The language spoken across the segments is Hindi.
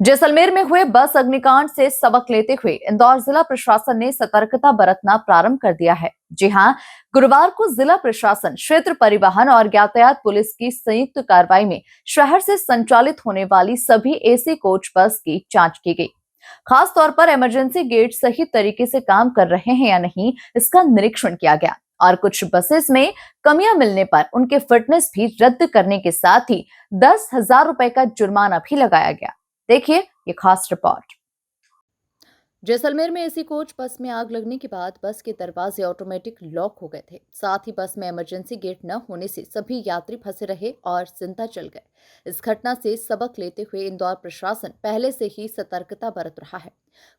जैसलमेर में हुए बस अग्निकांड से सबक लेते हुए इंदौर जिला प्रशासन ने सतर्कता बरतना प्रारंभ कर दिया है। जी हां, गुरुवार को जिला प्रशासन, क्षेत्र परिवहन और यातायात पुलिस की संयुक्त कार्रवाई में शहर से संचालित होने वाली सभी एसी कोच बस की जांच की गई। खास तौर पर इमरजेंसी गेट सही तरीके से काम कर रहे हैं या नहीं, इसका निरीक्षण किया गया और कुछ बसेस में कमियां मिलने पर उनके फिटनेस भी रद्द करने के साथ ही 10,000 रुपए का जुर्माना भी लगाया गया। देखिए ये खास रिपोर्ट। जैसलमेर में एसी कोच बस में आग लगने के बाद बस के दरवाजे ऑटोमेटिक लॉक हो गए थे। साथ ही बस में इमरजेंसी गेट न होने से सभी यात्री फंसे रहे और चिंता चल गए। इस घटना से सबक लेते हुए इंदौर प्रशासन पहले से ही सतर्कता बरत रहा है।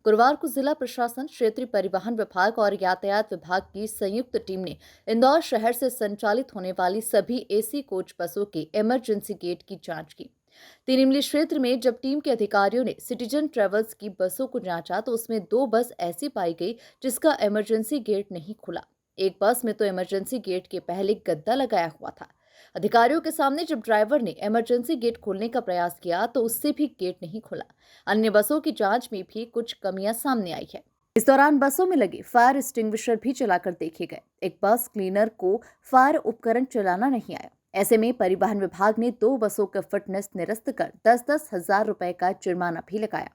गुरुवार को जिला प्रशासन, क्षेत्रीय परिवहन विभाग और यातायात विभाग की संयुक्त टीम ने इंदौर शहर से संचालित होने वाली सभी एसी कोच बसों के इमरजेंसी गेट की जांच की। तिनिमली क्षेत्र में जब टीम के अधिकारियों ने सिटीजन ट्रेवल्स की बसों को जांचा तो उसमें 2 बस ऐसी पाई गई जिसका इमरजेंसी गेट नहीं खुला। एक बस में तो इमरजेंसी गेट के पहले गद्दा लगाया हुआ था। अधिकारियों के सामने जब ड्राइवर ने इमरजेंसी गेट खोलने का प्रयास किया तो उससे भी गेट नहीं खुला। अन्य बसों की जांच में भी कुछ कमियां सामने आई है। इस दौरान बसों में लगे फायर एक्सटिंग्विशर भी चलाकर देखे गए। एक बस क्लीनर को फायर उपकरण चलाना नहीं आया। ऐसे में परिवहन विभाग ने 2 बसों का फिटनेस निरस्त कर 10-10 हजार रुपए का जुर्माना भी लगाया।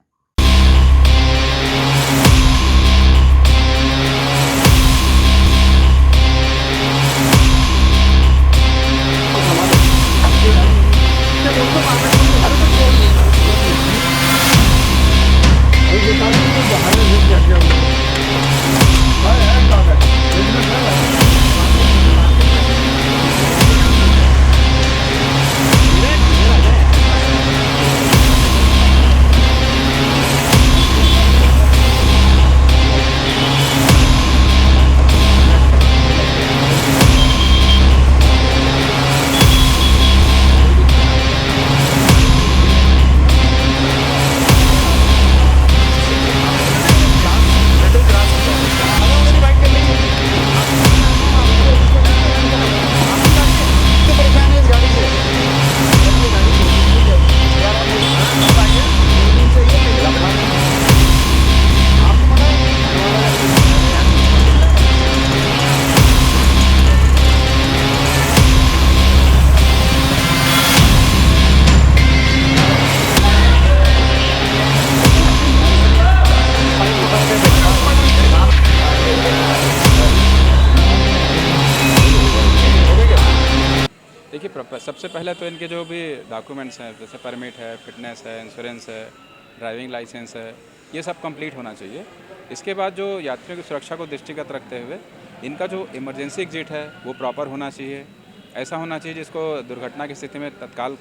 देखिए, सबसे पहले तो इनके जो भी डॉक्यूमेंट्स हैं, जैसे परमिट है, फिटनेस है, इंश्योरेंस है, ड्राइविंग लाइसेंस है, ये सब कंप्लीट होना चाहिए। इसके बाद जो यात्रियों की सुरक्षा को दृष्टिगत रखते हुए इनका जो इमरजेंसी एग्जिट है वो प्रॉपर होना चाहिए। ऐसा होना चाहिए जिसको दुर्घटना की स्थिति में तत्काल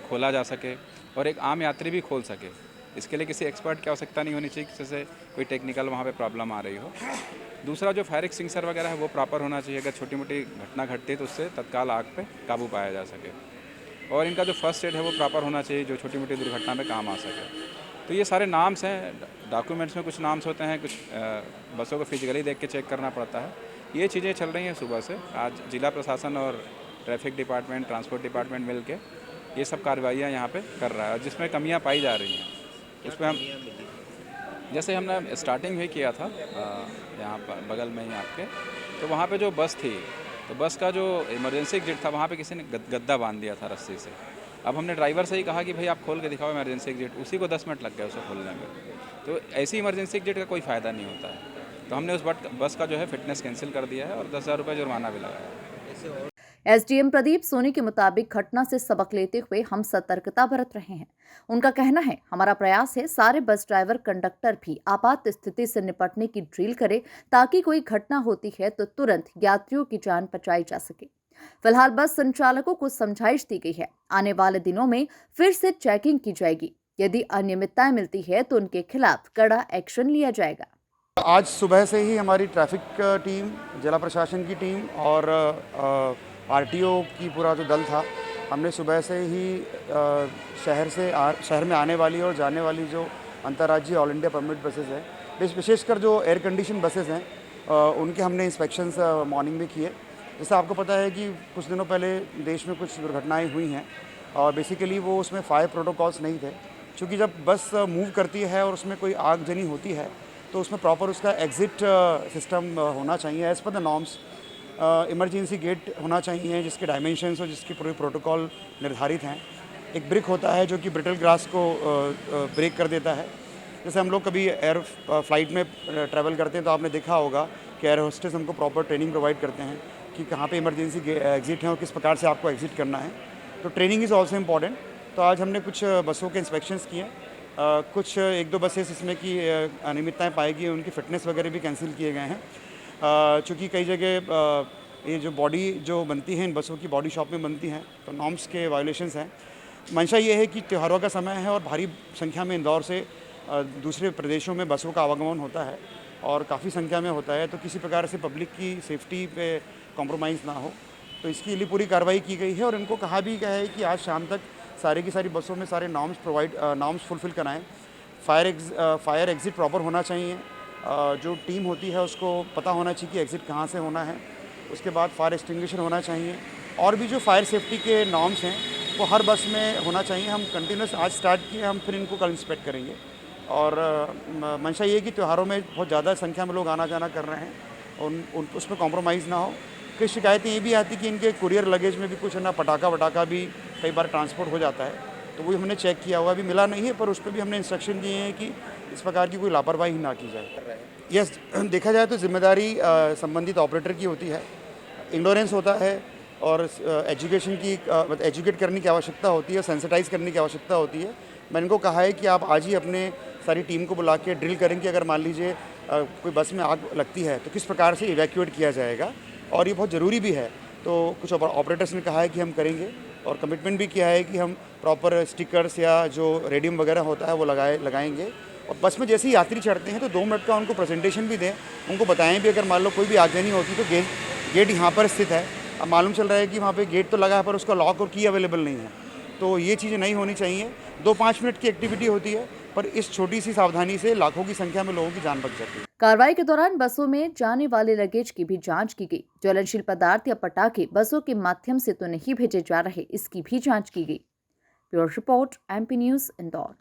खोला जा सके और एक आम यात्री भी खोल सके। इसके लिए किसी एक्सपर्ट की आवश्यकता नहीं होनी चाहिए, जिससे कोई टेक्निकल वहाँ पे प्रॉब्लम आ रही हो। दूसरा, जो फायर एक्सटिंग्विशर वगैरह है वो प्रॉपर होना चाहिए। अगर छोटी मोटी घटना घटती है तो उससे तत्काल आग पे काबू पाया जा सके। और इनका जो फर्स्ट एड है वो प्रॉपर होना चाहिए, जो छोटी मोटी दुर्घटना में काम आ सके। तो ये सारे नाम्स हैं। डॉक्यूमेंट्स में कुछ नाम्स होते हैं, कुछ बसों को फिजिकली देख के चेक करना पड़ता है। ये चीज़ें चल रही हैं सुबह से। आज जिला प्रशासन और ट्रैफिक डिपार्टमेंट, ट्रांसपोर्ट डिपार्टमेंट मिल के ये सब कार्रवाइयाँ यहाँ पे कर रहा है। और जिसमें कमियाँ पाई जा रही हैं उस पर हम, जैसे हमने स्टार्टिंग में किया था यहाँ पर बगल में ही आपके, तो वहाँ पे जो बस थी, तो बस का जो इमरजेंसी एग्जिट था वहाँ पे किसी ने गद्दा बांध दिया था रस्सी से। अब हमने ड्राइवर से ही कहा कि भाई आप खोल के दिखाओ इमरजेंसी एग्जिट, उसी को 10 मिनट लग गए उसे खोलने में। तो ऐसी इमरजेंसी एग्जिट का कोई फ़ायदा नहीं होता है। तो हमने उस बस का जो है फिटनेस कैंसिल कर दिया है और 10,000 रुपये जुर्माना भी लगाया है। एसडीएम प्रदीप सोनी के मुताबिक घटना से सबक लेते हुए हम सतर्कता बरत रहे हैं। उनका कहना है, हमारा प्रयास है सारे बस ड्राइवर कंडक्टर भी आपात स्थिति से निपटने की ड्रिल करें ताकि कोई घटना होती है तो तुरंत यात्रियों की जान बचाई जा सके। फिलहाल बस संचालकों को समझाइश दी गई है। आने वाले दिनों में फिर से चेकिंग की जाएगी। यदि अनियमितताएं मिलती है तो उनके खिलाफ कड़ा एक्शन लिया जाएगा। आज सुबह से ही हमारी ट्रैफिक टीम, जिला प्रशासन की टीम और आरटीओ की पूरा जो दल था, हमने सुबह से ही शहर में आने वाली और जाने वाली जो अंतर्राज्यीय ऑल इंडिया परमिट बसेस हैं, विशेषकर जो एयर कंडीशन बसेस हैं, उनके हमने इंस्पेक्शंस मॉर्निंग में किए। जैसा आपको पता है कि कुछ दिनों पहले देश में कुछ दुर्घटनाएं हुई हैं और बेसिकली वो उसमें फायर प्रोटोकॉल्स नहीं थे, क्योंकि जब बस मूव करती है और उसमें कोई आगजनी होती है तो उसमें प्रॉपर उसका एग्ज़िट सिस्टम होना चाहिए as per the norms. Emergency gate होना चाहिए जिसके डायमेंशंस और जिसके पूरे प्रोटोकॉल निर्धारित हैं। एक ब्रिक होता है जो कि ब्रिटल ग्रास को ब्रेक कर देता है। जैसे हम लोग कभी एयर फ्लाइट में ट्रैवल करते हैं तो आपने देखा होगा कि एयर होस्टेस हमको प्रॉपर ट्रेनिंग प्रोवाइड करते हैं कि कहाँ पे इमरजेंसी एग्ज़िट है और किस प्रकार से आपको एग्ज़िट करना है। तो ट्रेनिंग इज़ ऑल्सो इम्पॉर्टेंट। तो आज हमने कुछ बसों के इंस्पेक्शंस किए। कुछ 1-2 बसेस इसमें की अनियमितताएँ पाई गई, उनकी फ़िटनेस वगैरह भी कैंसिल किए गए हैं। चूँकि कई जगह ये जो बॉडी जो बनती है इन बसों की बॉडी शॉप में बनती हैं तो नॉर्म्स के वायलेशंस हैं। मंशा ये है कि त्योहारों का समय है और भारी संख्या में इंदौर से दूसरे प्रदेशों में बसों का आवागमन होता है और काफ़ी संख्या में होता है, तो किसी प्रकार से पब्लिक की सेफ्टी पे कॉम्प्रोमाइज़ ना हो, तो इसके लिए पूरी कार्रवाई की गई है। और इनको कहा भी गया है कि आज शाम तक सारी की सारी बसों में सारे नॉर्म्स फुलफ़िल कराएँ। फायर एग्ज़िट प्रॉपर होना चाहिए। जो टीम होती है उसको पता होना चाहिए कि एग्ज़िट कहाँ से होना है। उसके बाद फायर एक्सटिंग्विशर होना चाहिए और भी जो फायर सेफ्टी के नॉर्म्स हैं वो हर बस में होना चाहिए। हम कंटिन्यूस आज स्टार्ट किए, हम फिर इनको कल इंस्पेक्ट करेंगे। और मंशा ये है कि त्योहारों में बहुत ज़्यादा संख्या में लोग आना जाना कर रहे हैं, उन उसमें कॉम्प्रोमाइज़ ना हो। कई शिकायतें ये भी आती कि इनके कुरियर लगेज में भी कुछ है ना पटाखा भी कई बार ट्रांसपोर्ट हो जाता है, तो वो हमने चेक किया हुआ, अभी मिला नहीं है, पर उस पर भी हमने इंस्ट्रक्शन दिए हैं कि इस प्रकार की कोई लापरवाही ना की जाए। यस, देखा जाए तो जिम्मेदारी संबंधित ऑपरेटर की होती है, इग्नोरेंस होता है और एजुकेशन की एजुकेट करने की आवश्यकता होती है, सेंसिटाइज़ करने की आवश्यकता होती है। मैंने इनको कहा है कि आप आज ही अपने सारी टीम को बुला के ड्रिल करें कि अगर मान लीजिए कोई बस में आग लगती है तो किस प्रकार से इवैक्यूएट किया जाएगा, और ये बहुत ज़रूरी भी है। तो कुछ ऑपरेटर्स ने कहा है कि हम करेंगे और कमिटमेंट भी किया है कि हम प्रॉपर स्टिकर्स या जो रेडियम वगैरह होता है वो लगाएंगे। और बस में जैसे ही यात्री चढ़ते हैं तो 2 मिनट का उनको प्रेजेंटेशन भी दें, उनको बताएं भी अगर मान लो कोई भी आगजनी होती तो गेट यहाँ पर स्थित है। अब मालूम चल रहा है कि वहाँ पे गेट तो लगा है पर उसका लॉक और की अवेलेबल नहीं है, तो ये चीज़ें नहीं होनी चाहिए। 2-5 मिनट की एक्टिविटी होती है पर इस छोटी सी सावधानी से लाखों की संख्या में लोगों की जान बच जाती है। कार्रवाई के दौरान बसों में जाने वाले लगेज की भी जांच की गई। ज्वलनशील पदार्थ या पटाखे बसों के माध्यम से तो नहीं भेजे जा रहे, इसकी भी जांच की गई। Bureau report, MP news, Indore.